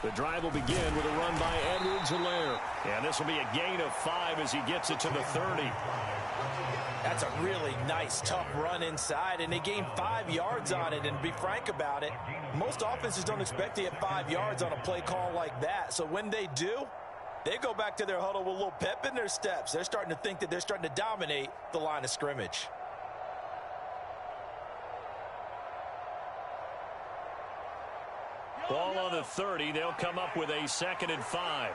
The drive will begin with a run by Edwards-Helaire. And this will be a gain of 5 as he gets it to the 30. That's a really nice, tough run inside, and they gained 5 yards on it. And to be frank about it, most offenses don't expect to get 5 yards on a play call like that. So when they do, they go back to their huddle with a little pep in their steps. They're starting to think that they're starting to dominate the line of scrimmage. Ball on the 30. They'll come up with a 2nd and 5.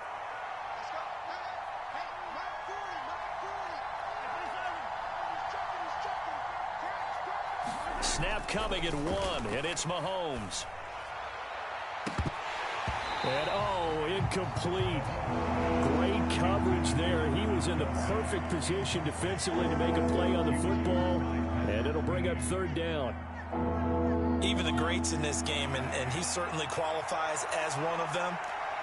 Snap coming at 1, and it's Mahomes. And, oh, incomplete. Great coverage there. He was in the perfect position defensively to make a play on the football, and it'll bring up 3rd down. Even the greats in this game, and he certainly qualifies as one of them,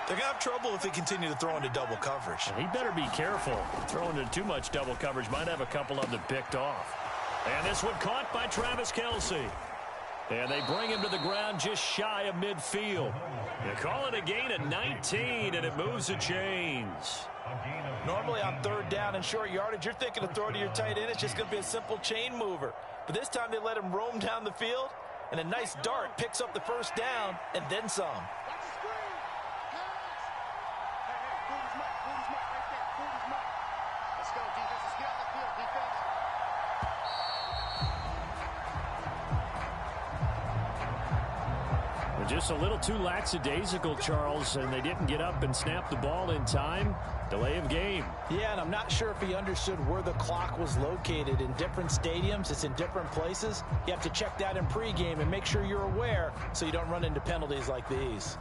they're going to have trouble if they continue to throw into double coverage. He better be careful. Throwing into too much double coverage might have a couple of them picked off. And this one caught by Travis Kelce. And they bring him to the ground just shy of midfield. You call it a gain of 19, and it moves the chains. Normally on 3rd down and short yardage, you're thinking of throwing to your tight end. It's just going to be a simple chain mover. But this time they let him roam down the field, and a nice dart picks up the 1st down and then some. Just a little too lackadaisical, Charles, and they didn't get up and snap the ball in time. Delay of game. Yeah, and I'm not sure if he understood where the clock was located. In different stadiums, it's in different places. You have to check that in pregame and make sure you're aware so you don't run into penalties like these.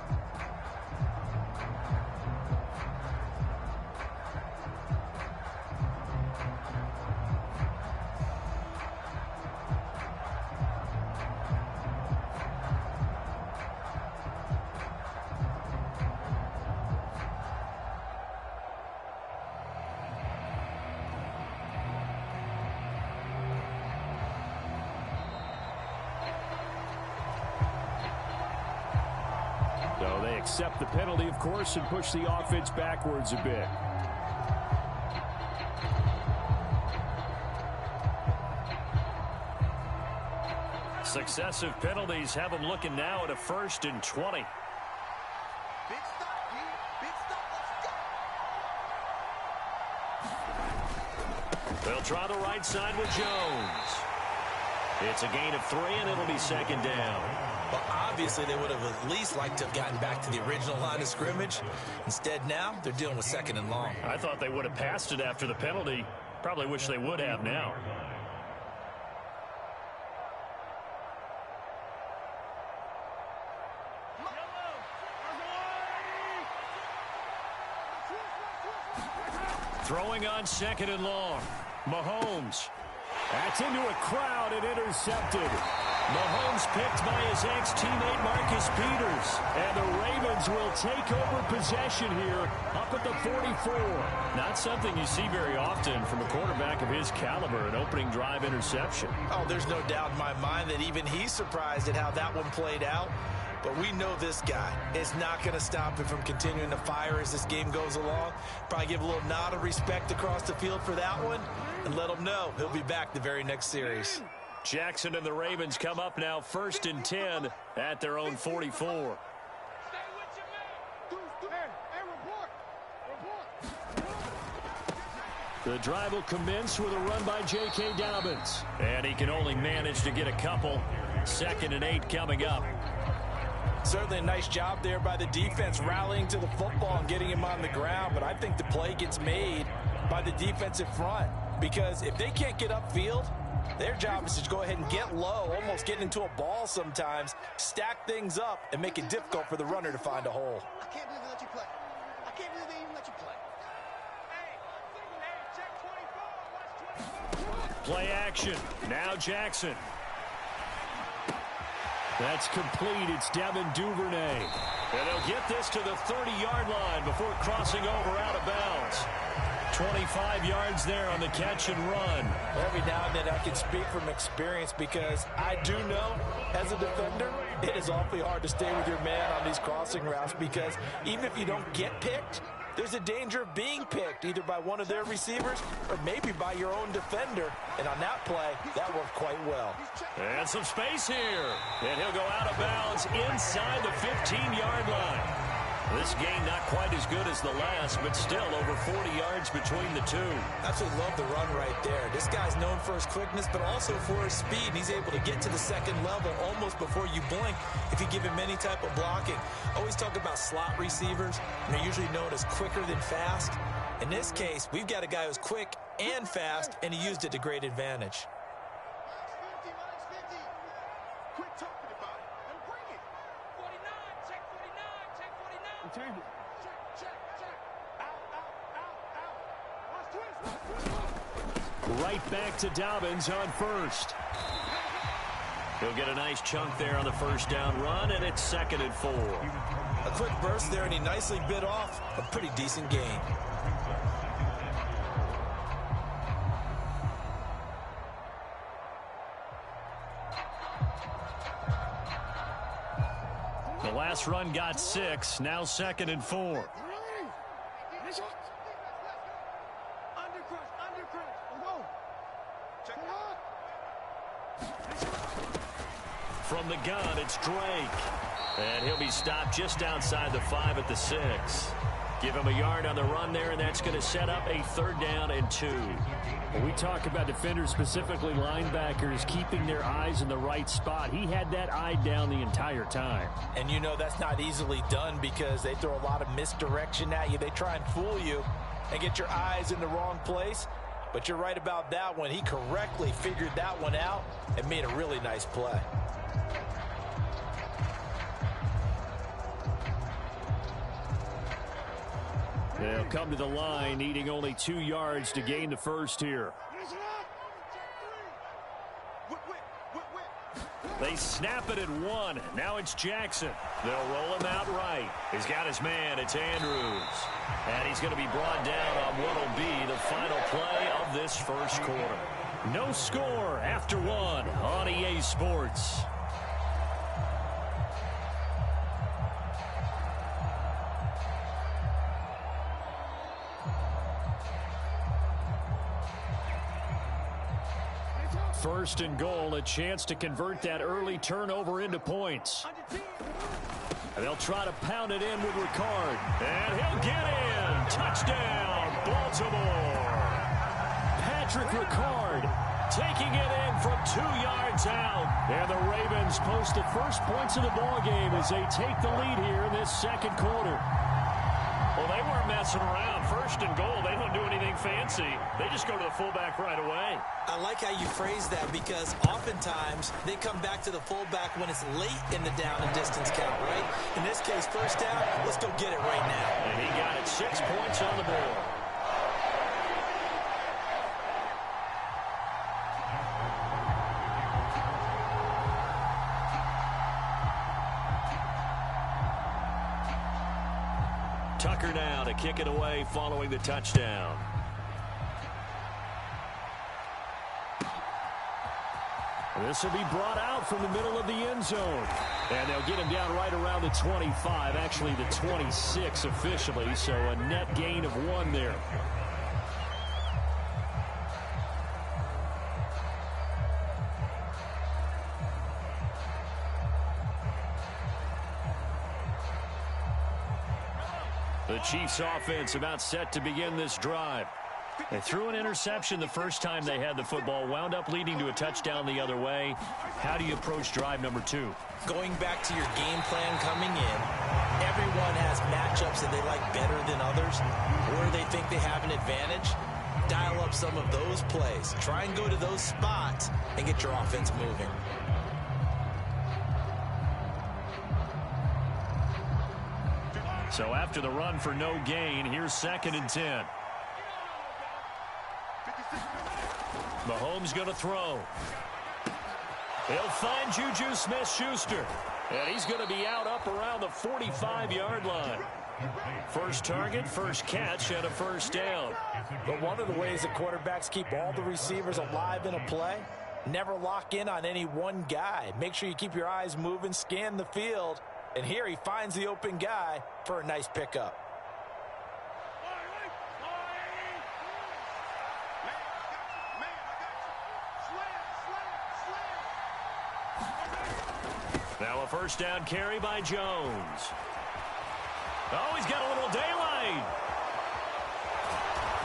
So they accept the penalty, of course, and push the offense backwards a bit. Successive penalties have them looking now at a 1st and 20. They'll try the right side with Jones. It's a gain of 3, and it'll be 2nd down. Well, obviously, they would have at least liked to have gotten back to the original line of scrimmage. Instead, now, they're dealing with 2nd and long. I thought they would have passed it after the penalty. Probably wish they would have now. Throwing on 2nd and long. Mahomes. That's into a crowd and intercepted. Mahomes picked by his ex-teammate Marcus Peters. And the Ravens will take over possession here up at the 44. Not something you see very often from a quarterback of his caliber, an opening drive interception. Oh, there's no doubt in my mind that even he's surprised at how that one played out. But we know this guy is not going to stop him from continuing to fire as this game goes along. Probably give a little nod of respect across the field for that one and let him know he'll be back the very next series. Jackson and the Ravens come up now 1st and 10 at their own 44. The drive will commence with a run by J.K. Dobbins. And he can only manage to get a couple. 2nd and 8 coming up. Certainly a nice job there by the defense rallying to the football and getting him on the ground. But I think the play gets made by the defensive front. Because if they can't get upfield, their job is to go ahead and get low, almost get into a ball sometimes, stack things up, and make it difficult for the runner to find a hole. I can't believe they let you play. I can't believe they even let you play. Play action. Now Jackson. That's complete. It's Devin Duvernay. And they'll get this to the 30-yard line before crossing over out of bounds. 25 yards there on the catch and run. Every now and then I can speak from experience because I do know as a defender, it is awfully hard to stay with your man on these crossing routes because even if you don't get picked, there's a danger of being picked either by one of their receivers or maybe by your own defender. And on that play, that worked quite well. And some space here. And he'll go out of bounds inside the 15-yard line. This game not quite as good as the last, but still over 40 yards between the two. Absolutely love the run right there. This guy's known for his quickness, but also for his speed. And he's able to get to the second level almost before you blink if you give him any type of blocking. Always talk about slot receivers, and they're usually known as quicker than fast. In this case, we've got a guy who's quick and fast, and he used it to great advantage. Right back to Dobbins on first. He'll get a nice chunk there on the first down run, and it's 2nd and 4. A quick burst there, and he nicely bit off a pretty decent gain. The last run got 6, now 2nd and 4. From the gun, it's Drake. And he'll be stopped just outside the 5 at the 6. Give him a yard on the run there, and that's going to set up a 3rd down and 2. When we talk about defenders, specifically linebackers, keeping their eyes in the right spot, he had that eye down the entire time. And you know that's not easily done because they throw a lot of misdirection at you. They try and fool you and get your eyes in the wrong place. But you're right about that one. He correctly figured that one out and made a really nice play. They'll come to the line, needing only 2 yards to gain the first here. They snap it at 1. Now it's Jackson. They'll roll him out right. He's got his man. It's Andrews. And he's going to be brought down on what will be the final play of this first quarter. No score after 1 on EA Sports. First and goal, a chance to convert that early turnover into points. And they'll try to pound it in with Ricard. And he'll get in. Touchdown, Baltimore. Patrick Ricard taking it in from 2 yards out. And the Ravens post the first points of the ballgame as they take the lead here in this second quarter. Well, they weren't messing around. First and goal, they don't do anything fancy. They just go to the fullback right away. I like how you phrase that because oftentimes they come back to the fullback when it's late in the down and distance count, right? In this case, first down, let's go get it right now. And he got it. 6 points on the board. Tucker now to kick it away following the touchdown. This will be brought out from the middle of the end zone. And they'll get him down right around the 25, actually the 26 officially, so a net gain of 1 there. The Chiefs offense about set to begin this drive. They threw an interception the first time they had the football, wound up leading to a touchdown the other way. How do you approach drive number 2? Going back to your game plan coming in, everyone has matchups that they like better than others, or they think they have an advantage. Dial up some of those plays. Try and go to those spots and get your offense moving. So after the run for no gain, here's 2nd and 10. Mahomes going to throw. He'll find Juju Smith-Schuster. And he's going to be out up around the 45-yard line. First target, first catch, and a first down. But one of the ways that quarterbacks keep all the receivers alive in a play, never lock in on any one guy. Make sure you keep your eyes moving, scan the field. And here he finds the open guy for a nice pickup. Now a first down carry by Jones. Oh, he's got a little daylight.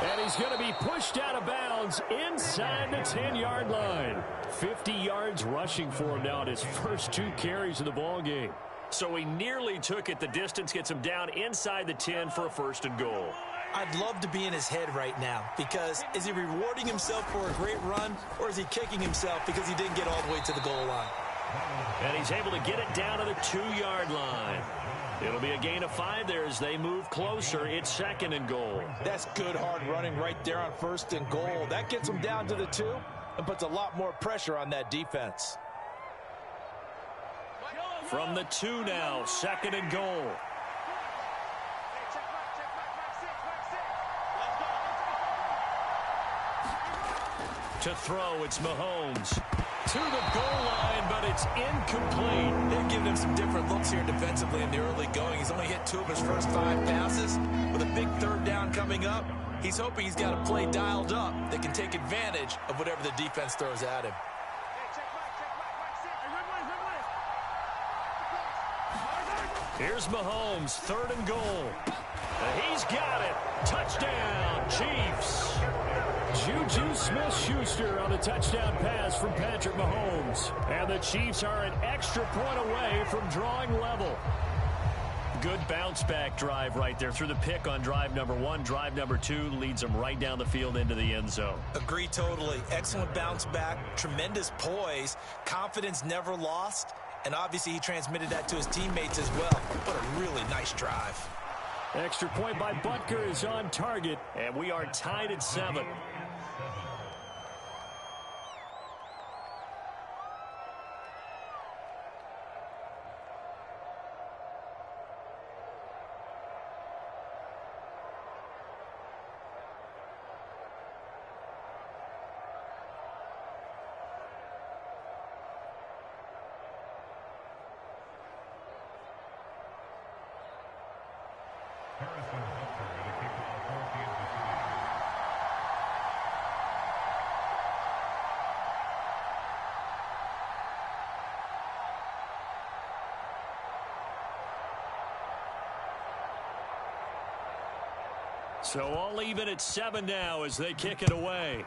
And he's going to be pushed out of bounds inside the 10-yard line. 50 yards rushing for him now at his first 2 carries of the ballgame. So he nearly took it the distance, gets him down inside the 10 for a first and goal. I'd love to be in his head right now, because is he rewarding himself for a great run, or is he kicking himself because he didn't get all the way to the goal line? And he's able to get it down to the 2-yard line. It'll be a gain of 5 there as they move closer. It's second and goal. That's good hard running right there on first and goal. That gets him down to the 2 and puts a lot more pressure on that defense. From the 2 now, second and goal. To throw, it's Mahomes. To the goal line, but it's incomplete. They've given him some different looks here defensively in the early going. He's only hit 2 of his first 5 passes. With a big third down coming up, he's hoping he's got a play dialed up that can take advantage of whatever the defense throws at him. Here's Mahomes, third and goal. He's got it. Touchdown, Chiefs. Juju Smith-Schuster on the touchdown pass from Patrick Mahomes. And the Chiefs are an extra point away from drawing level. Good bounce-back drive right there through the pick on drive number 1. Drive number 2 leads them right down the field into the end zone. Agree totally. Excellent bounce back, tremendous poise, confidence never lost, and obviously he transmitted that to his teammates as well. What a really nice drive. Extra point by Butker is on target, and we are tied at 7. So all even at 7 now as they kick it away.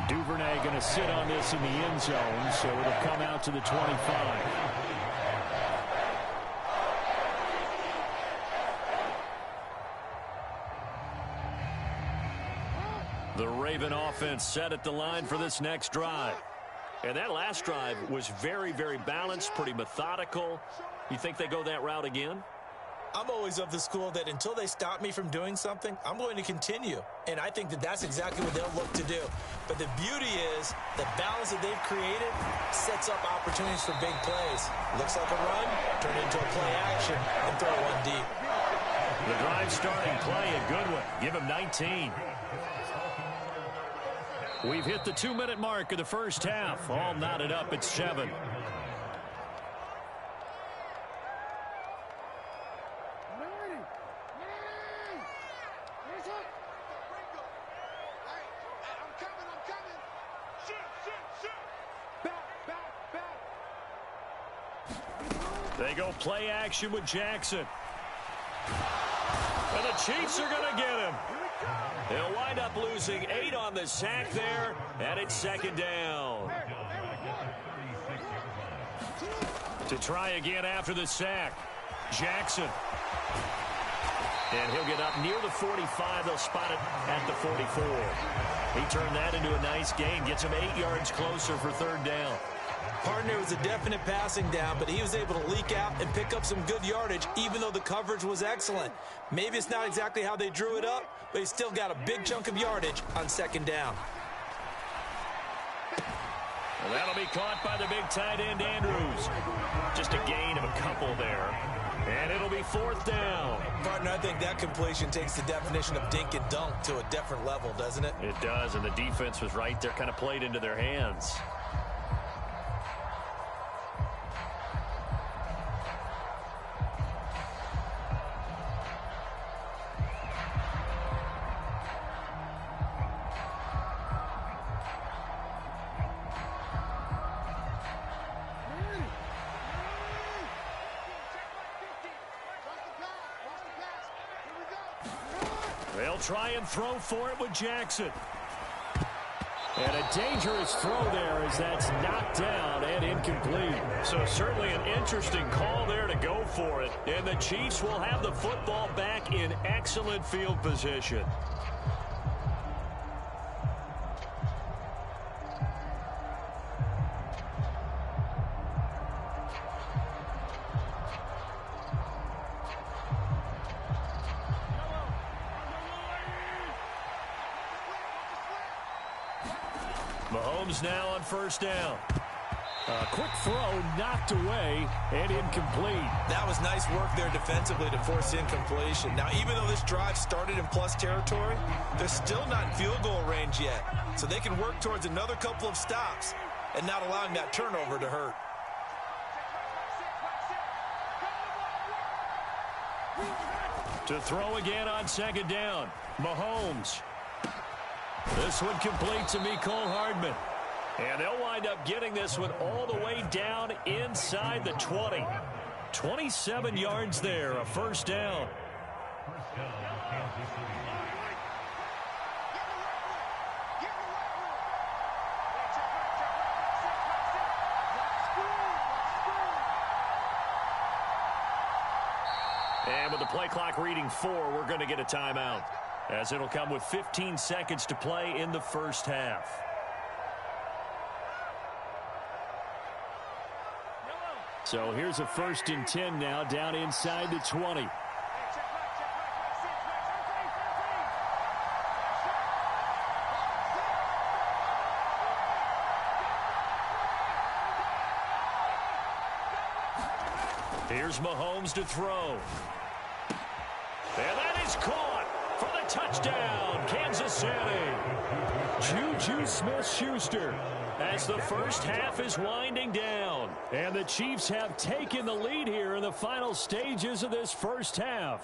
Duvernay going to sit on this in the end zone, so it'll come out to the 25. The Raven offense set at the line for this next drive. And that last drive was very, very balanced, pretty methodical. You think they go that route again? I'm always of the school that until they stop me from doing something, I'm going to continue. And I think that that's exactly what they'll look to do. But the beauty is the balance that they've created sets up opportunities for big plays. Looks like a run, turn into a play action, and throw one deep. The drive starting play, a good one. Give him 19. We've hit the 2-minute mark of the first half. All knotted up at 7. They go play action with Jackson. And the Chiefs are going to get him. They'll wind up losing 8 on the sack there, and it's second down. To try again after the sack, Jackson. And he'll get up near the 45. They'll spot it at the 44. He turned that into a nice gain, gets him 8 yards closer for third down. Partner was a definite passing down, but he was able to leak out and pick up some good yardage, even though the coverage was excellent. Maybe it's not exactly how they drew it up, but he still got a big chunk of yardage on second down. And that'll be caught by the big tight end, Andrews. Just a gain of a couple there. And it'll be 4th down. Partner, I think that completion takes the definition of dink and dunk to a different level, doesn't it? It does, and the defense was right there, kind of played into their hands. They'll try and throw for it with Jackson. And a dangerous throw there as that's knocked down and incomplete. So certainly an interesting call there to go for it. And the Chiefs will have the football back in excellent field position. Mahomes now on 1st down. A quick throw knocked away and incomplete. That was nice work there defensively to force incompletion. Now, even though this drive started in plus territory, they're still not in field goal range yet. So they can work towards another couple of stops and not allowing that turnover to hurt. To throw again on 2nd down. Mahomes. This one complete to Mecole Hardman. And they'll wind up getting this one all the way down inside the 20. 27 yards there, a 1st down. And with the play clock reading 4, we're going to get a timeout, as it'll come with 15 seconds to play in the 1st half. So here's a 1st and 10 now down inside the 20. Here's Mahomes to throw. And that is caught for the touchdown, Kansas City. Juju Smith-Schuster as the 1st half is winding down. And the Chiefs have taken the lead here in the final stages of this 1st half.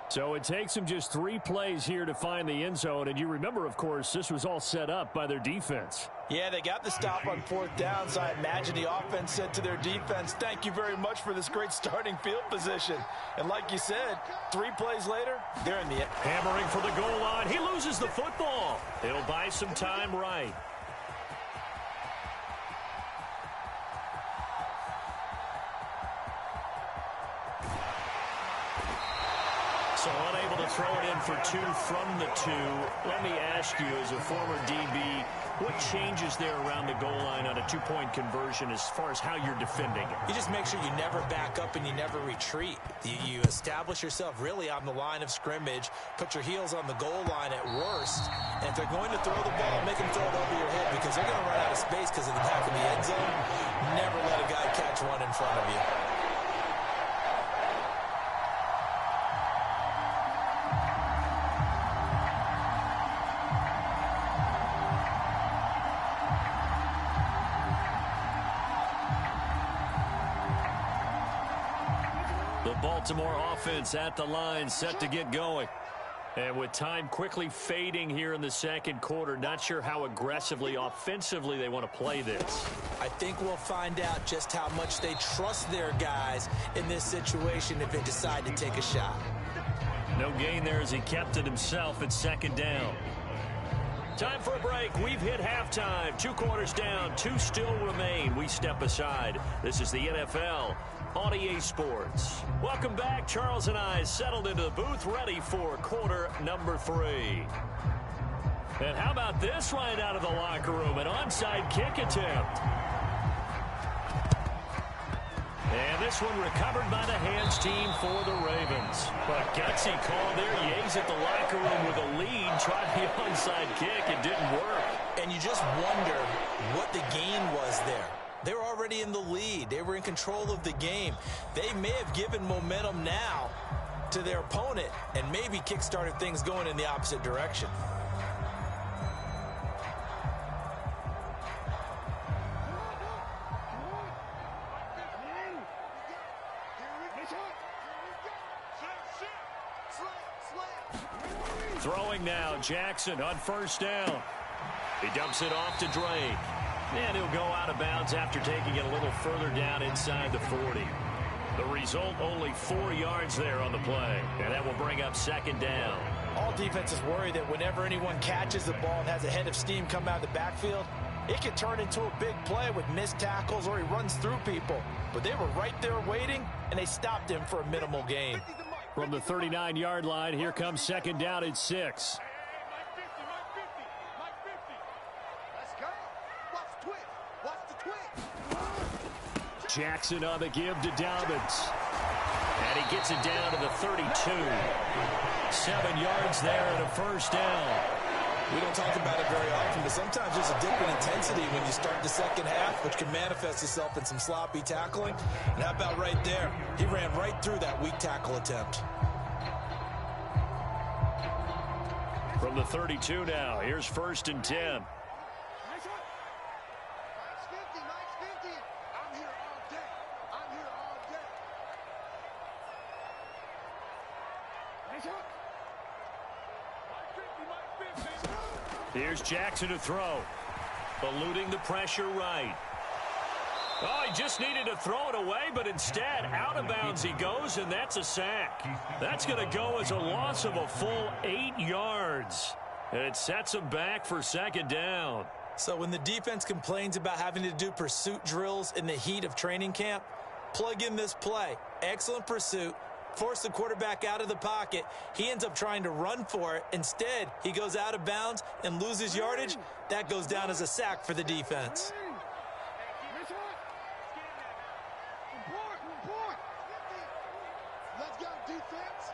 So it takes them just 3 plays here to find the end zone. And you remember, of course, this was all set up by their defense. Yeah, they got the stop on 4th down, so I imagine the offense said to their defense, thank you very much for this great starting field position. And like you said, 3 plays later, they're in the end. Hammering for the goal line. He loses the football. It'll buy some time right. So unable to throw it in for 2 from the 2. Let me ask you, as a former DB, what changes there around the goal line on a 2-point conversion as far as how you're defending it? You just make sure you never back up and you never retreat. You establish yourself really on the line of scrimmage, put your heels on the goal line at worst, and if they're going to throw the ball, make them throw it over your head because they're going to run out of space because of the back of the end zone. Never let a guy catch one in front of you. Baltimore offense at the line, set to get going. And with time quickly fading here in the 2nd quarter, not sure how aggressively, offensively they want to play this. I think we'll find out just how much they trust their guys in this situation if they decide to take a shot. No gain there as he kept it himself at 2nd down. Time for a break. We've hit halftime. 2 quarters down, 2 still remain. We step aside. This is the NFL on EA Sports. Welcome back. Charles and I settled into the booth, ready for quarter number 3. And how about this right out of the locker room? An onside kick attempt. And this one recovered by the hands team for the Ravens. But gutsy call there. Yates at the locker room with a lead. Tried the onside kick. It didn't work. And you just wonder what what the gain was there. They were already in the lead. They were in control of the game. They may have given momentum now to their opponent and maybe kick-started things going in the opposite direction. Throwing now, Jackson on first down. He dumps it off to Drake. And he'll go out of bounds after taking it a little further down inside the 40. The result, only 4 yards there on the play. And that will bring up second down. All defenses worry that whenever anyone catches the ball and has a head of steam come out of the backfield, it can turn into a big play with missed tackles or he runs through people. But they were right there waiting, and they stopped him for a minimal gain. From the 39-yard line, here comes second down and 6. Jackson on the give to Dobbins. And he gets it down to the 32. 7 yards there and a first down. We don't talk about it very often, but sometimes there's a dip in intensity when you start the second half, which can manifest itself in some sloppy tackling. And how about right there? He ran right through that weak tackle attempt. From the 32 now, here's first and 10. Here's Jackson to throw. Eluding the pressure right. Oh, he just needed to throw it away, but instead, out of bounds he goes, and that's a sack. That's going to go as a loss of a full 8 yards. And it sets him back for second down. So when the defense complains about having to do pursuit drills in the heat of training camp, plug in this play. Excellent pursuit. Force the quarterback out of the pocket. He ends up trying to run for it. Instead, he goes out of bounds and loses yardage. That goes down as a sack for the defense. Let's go, defense.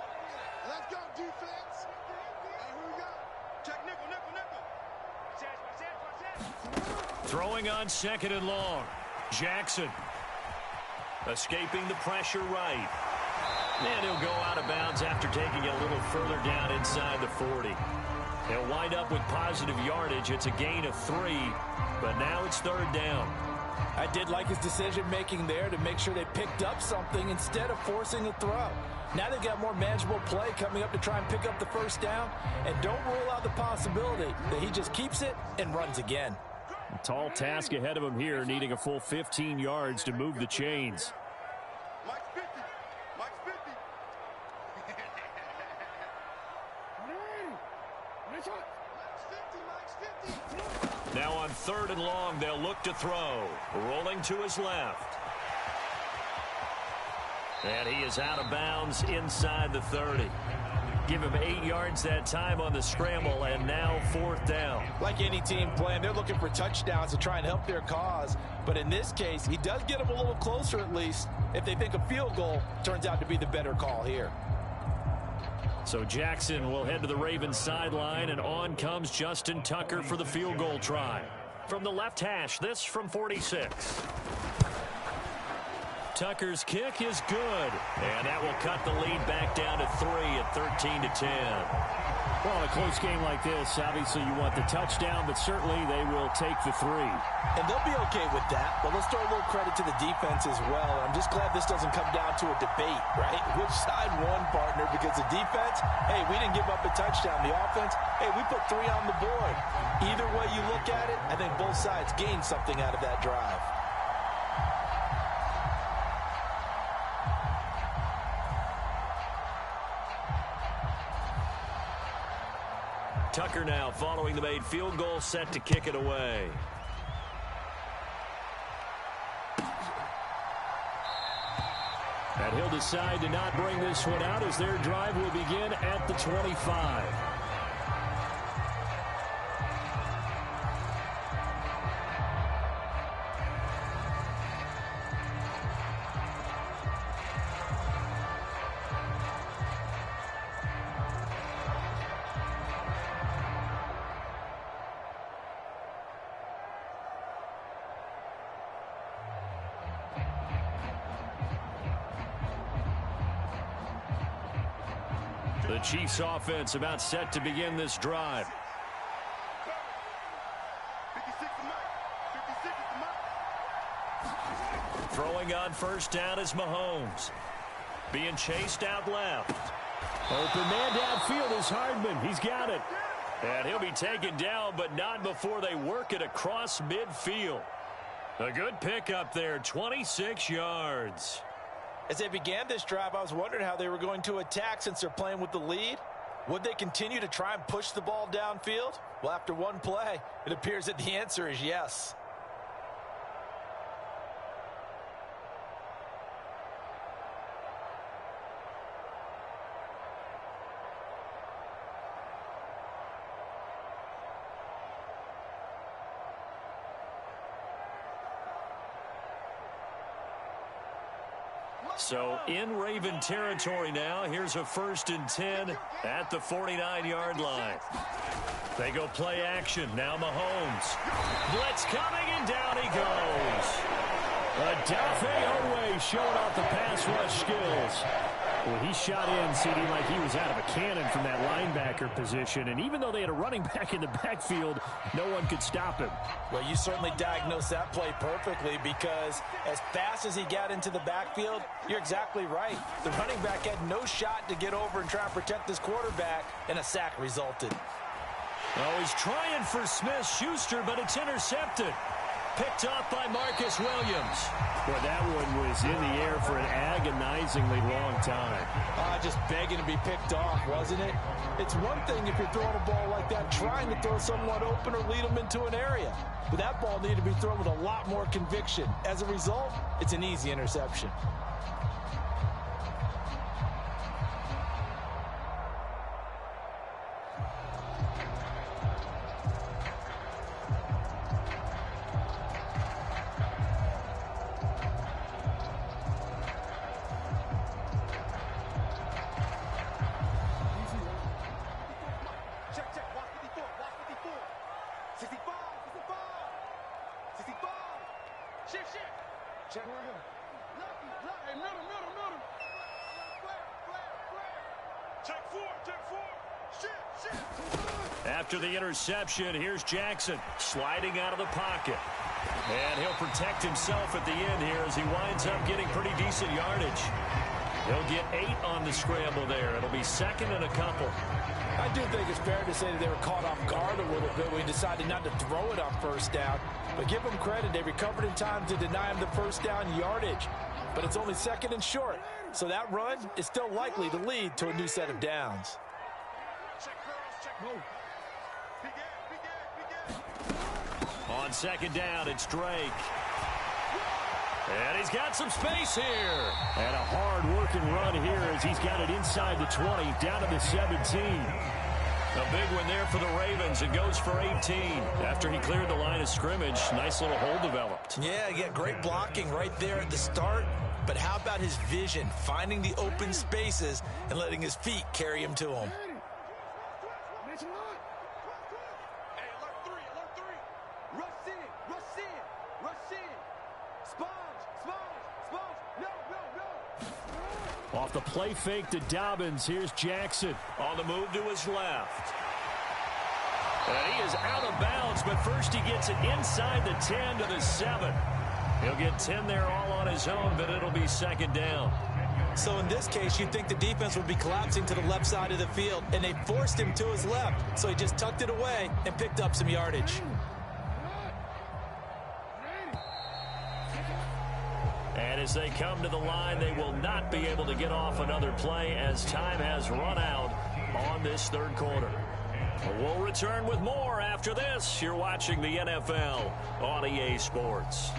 Let's go, defense. And here we go. Check nickel, nickel, nickel. Throwing on second and long. Jackson. Escaping the pressure right. And he'll go out of bounds after taking it a little further down inside the 40. They'll wind up with positive yardage. It's a gain of 3, but now it's third down. I did like his decision-making there to make sure they picked up something instead of forcing a throw. Now they've got more manageable play coming up to try and pick up the first down, and don't rule out the possibility that he just keeps it and runs again. A tall task ahead of him here, needing a full 15 yards to move the chains. Now on third and long, they'll look to throw. Rolling to his left. And he is out of bounds inside the 30. Give him 8 yards that time on the scramble, and now fourth down. Like any team playing, they're looking for touchdowns to try and help their cause. But in this case, he does get them a little closer at least if they think a field goal turns out to be the better call here. So Jackson will head to the Ravens sideline, and on comes Justin Tucker for the field goal try. From the left hash, this from 46. Tucker's kick is good, and that will cut the lead back down to 3 at 13-10. Well, in a close game like this, obviously you want the touchdown, but certainly they will take the 3. And they'll be okay with that, but let's throw a little credit to the defense as well. I'm just glad this doesn't come down to a debate, right? Which side won, partner? Because the defense, hey, we didn't give up a touchdown. The offense, hey, we put 3 on the board. Either way you look at it, I think both sides gained something out of that drive. Tucker now following the made field goal, set to kick it away. And he'll decide to not bring this one out as their drive will begin at the 25. The Chiefs offense about set to begin this drive. 56 to Mike. 56 to Mike. Throwing on first down is Mahomes. Being chased out left. Open man downfield is Hardman. He's got it. And he'll be taken down, but not before they work it across midfield. A good pickup there, 26 yards. As they began this drive, I was wondering how they were going to attack since they're playing with the lead. Would they continue to try and push the ball downfield? Well, after one play, it appears that the answer is yes. So in Raven territory now. Here's a 1st and 10 at the 49-yard line. They go play action. Now Mahomes. Blitz coming, and down he goes. Adafe Owe showing off the pass rush skills. Well, he shot in, CD, like he was out of a cannon from that linebacker position. And even though they had a running back in the backfield, no one could stop him. Well, you certainly diagnosed that play perfectly, because as fast as he got into the backfield, you're exactly right. The running back had no shot to get over and try and protect his quarterback, and a sack resulted. Oh, he's trying for Smith-Schuster, but it's intercepted. Picked off by Marcus Williams. Boy, that one was in the air for an agonizingly long time. Just begging to be picked off, wasn't it? It's one thing if you're throwing a ball like that, trying to throw someone open or lead them into an area. But that ball needed to be thrown with a lot more conviction. As a result, it's an easy interception. After the interception, here's Jackson sliding out of the pocket. And he'll protect himself at the end here as he winds up getting pretty decent yardage. He'll get 8 on the scramble there. It'll be 2nd and a couple. I do think it's fair to say that they were caught off guard a little bit when he decided not to throw it on first down. But give them credit. They recovered in time to deny him the first down yardage. But it's only 2nd and short. So that run is still likely to lead to a new set of downs. On 2nd down, it's Drake. And he's got some space here. And a hard-working run here as he's got it inside the 20, down to the 17. A big one there for the Ravens. It goes for 18. After he cleared the line of scrimmage, nice little hole developed. Yeah, great blocking right there at the start. But how about his vision, finding the open spaces and letting his feet carry him to them? Off the play fake to Dobbins. Here's Jackson on the move to his left. And he is out of bounds, but first he gets it inside the 10 to the 7. He'll get 10 there all on his own, but it'll be 2nd down. So in this case, you'd think the defense would be collapsing to the left side of the field, and they forced him to his left. So he just tucked it away and picked up some yardage. And as they come to the line, they will not be able to get off another play as time has run out on this 3rd quarter. We'll return with more after this. You're watching the NFL on EA Sports.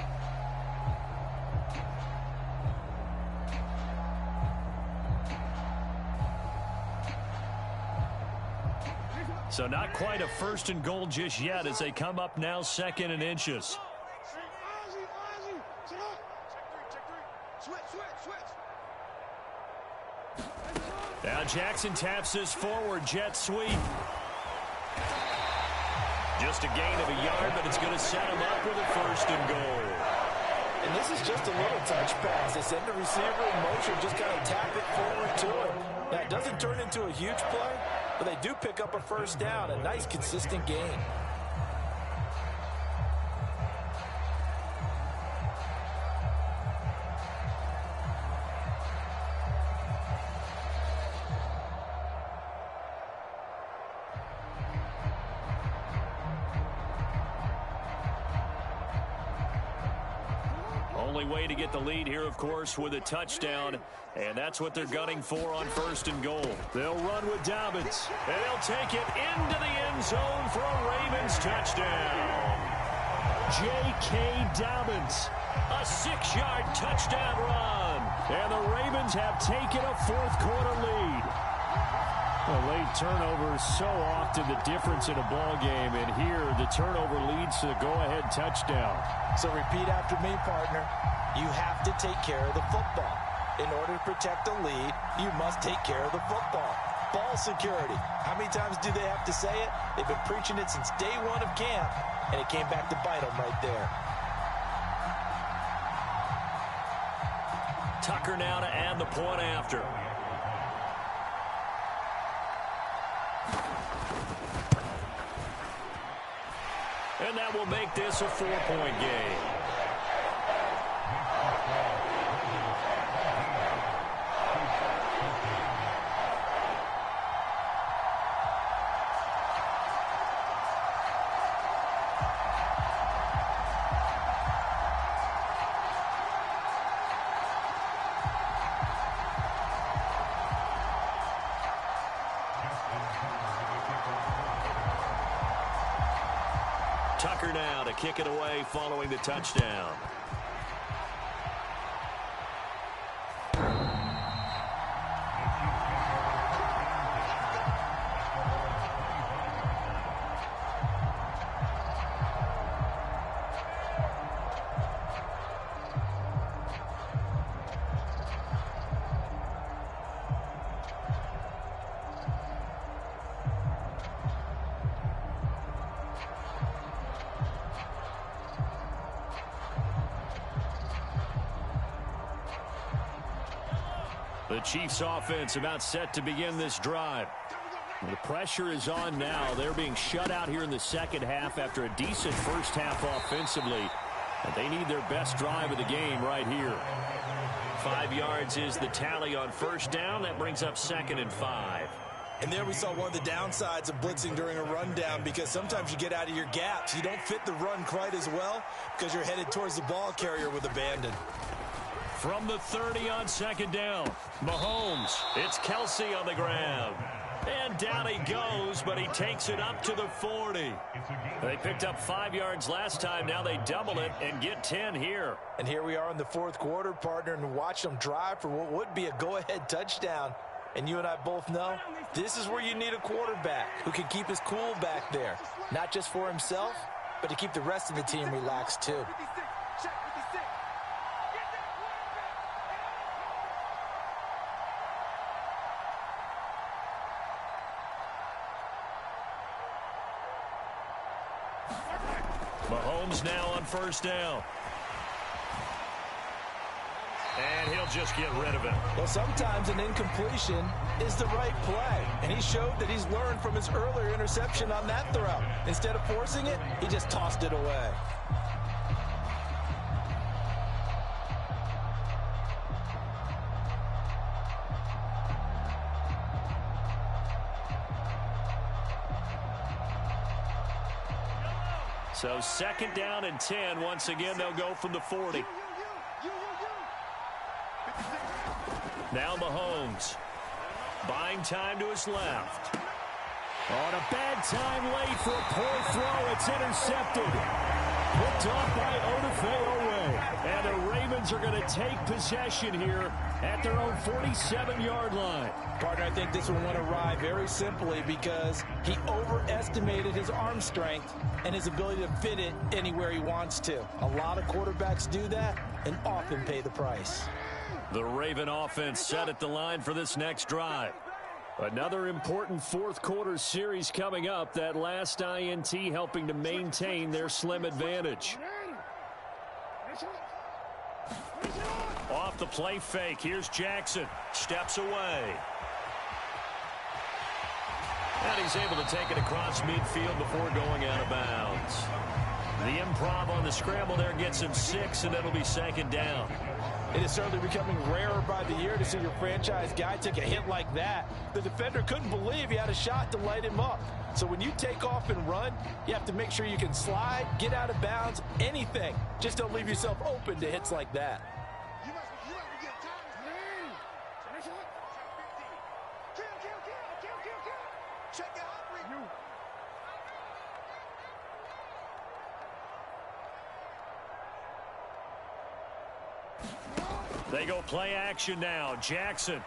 So not quite a 1st and goal just yet as they come up now 2nd and inches. Now Jackson taps this forward jet sweep. Just a gain of a yard, but it's going to set him up with a 1st and goal. And this is just a little touch pass. They send the receiver in motion, just kind of tap it forward to him. Now, it doesn't turn into a huge play, but they do pick up a first down, a nice, consistent gain. Only way to get the lead here, of course, with a touchdown, and that's what they're gunning for on 1st and goal. They'll run with Dobbins, and he'll take it into the end zone for a Ravens touchdown. J.K. Dobbins, a 6-yard touchdown run, and the Ravens have taken a 4th-quarter lead. A late turnover is so often the difference in a ball game, and here the turnover leads to the go-ahead touchdown. So repeat after me, partner. You have to take care of the football. In order to protect the lead, you must take care of the football. Ball security. How many times do they have to say it? They've been preaching it since day one of camp, and it came back to bite them right there. Tucker now to add the point after. And that will make this a 4-point game. Tucker now to kick it away following the touchdown. The Chiefs offense about set to begin this drive. The pressure is on now. They're being shut out here in the second half after a decent first half offensively. And they need their best drive of the game right here. 5 yards is the tally on first down. That brings up 2nd and 5. And there we saw one of the downsides of blitzing during a rundown, because sometimes you get out of your gaps. You don't fit the run quite as well because you're headed towards the ball carrier with abandon. From the 30 on 2nd down, Mahomes. It's Kelsey on the ground. And down he goes, but he takes it up to the 40. They picked up 5 yards last time. Now they double it and get 10 here. And here we are in the 4th quarter, partner, and watch them drive for what would be a go-ahead touchdown. And you and I both know this is where you need a quarterback who can keep his cool back there. Not just for himself, but to keep the rest of the team relaxed too. Mahomes now on first down. And he'll just get rid of it. Well, sometimes an incompletion is the right play. And he showed that he's learned from his earlier interception on that throw. Instead of forcing it, he just tossed it away. So 2nd down and 10. Once again, they'll go from the 40. Now Mahomes. Buying time to his left. On a bad time late for a poor throw. It's intercepted. Picked off by Odafe. And the Ravens are going to take possession here at their own 47-yard line. Partner, I think this one went awry very simply because he overestimated his arm strength and his ability to fit it anywhere he wants to. A lot of quarterbacks do that and often pay the price. The Raven offense set at the line for this next drive. Another important 4th quarter series coming up. That last INT helping to maintain their slim advantage. Off the play fake, here's Jackson. Steps away. And he's able to take it across midfield before going out of bounds. The improv on the scramble there gets him 6, and it'll be second down. It is certainly becoming rarer by the year to see your franchise guy take a hit like that. The defender couldn't believe he had a shot to light him up. So when you take off and run, you have to make sure you can slide, get out of bounds, anything. Just don't leave yourself open to hits like that. They go play action now. Jackson.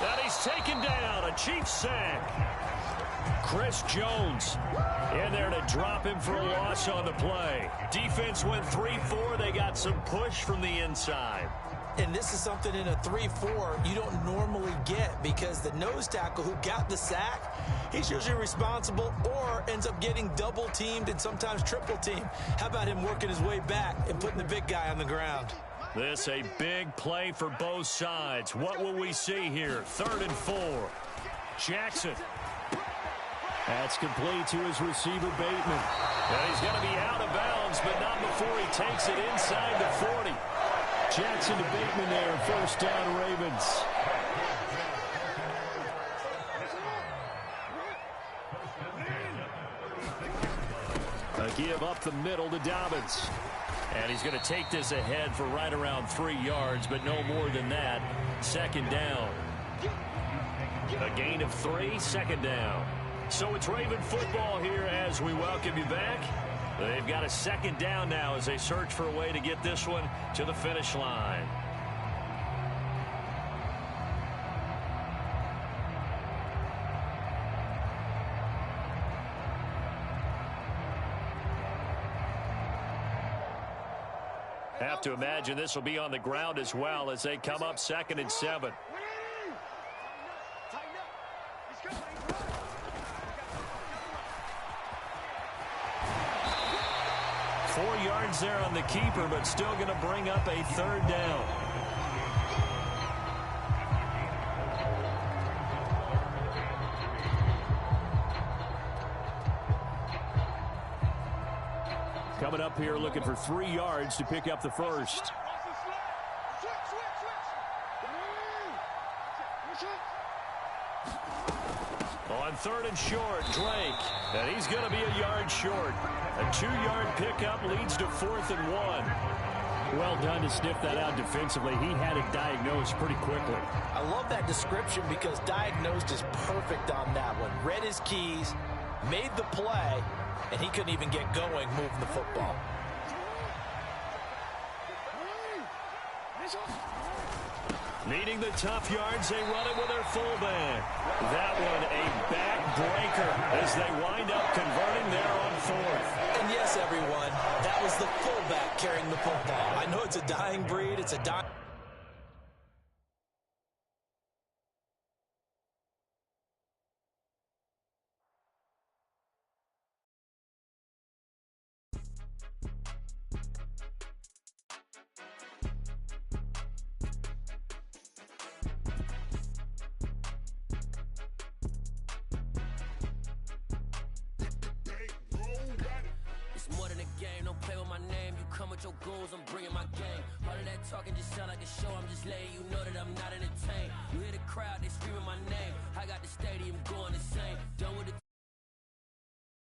And he's taken down. A Chiefs sack. Chris Jones in there to drop him for a loss on the play. Defense went 3-4. They got some push from the inside. And this is something in a 3-4 you don't normally get, because the nose tackle who got the sack, he's usually responsible or ends up getting double teamed and sometimes triple teamed. How about him working his way back and putting the big guy on the ground? This a big play for both sides. What will we see here? 3rd and 4. Jackson. That's complete to his receiver, Bateman. And he's going to be out of bounds, but not before he takes it inside the 40. Jackson to Bateman there, 1st down, Ravens. A give up the middle to Dobbins. And he's going to take this ahead for right around 3 yards, but no more than that. 2nd down. A gain of 3, 2nd down. So it's Raven football here as we welcome you back. They've got a 2nd down now as they search for a way to get this one to the finish line. Have to imagine this will be on the ground as well as they come up 2nd and 7. 4 yards there on the keeper, but still going to bring up a 3rd down. Coming up here looking for 3 yards to pick up the first. On 3rd and short, Drake. And he's going to be a yard short. A 2-yard pickup leads to 4th and 1. Well done to sniff that out defensively. He had it diagnosed pretty quickly. I love that description because diagnosed is perfect on that one. Read his keys, made the play, and he couldn't even get going moving the football. Needing the tough yards, they run it with their fullback. That one a backbreaker as they wind up converting there on 4th. And yes, everyone, that was the fullback carrying the football. I know it's a dying breed. It's a dying... Your goals, I'm bringing my game. All of that talking just sound like a show. I'm just letting you know that I'm not entertained. You hear the crowd, they screaming my name. I got the stadium going insane.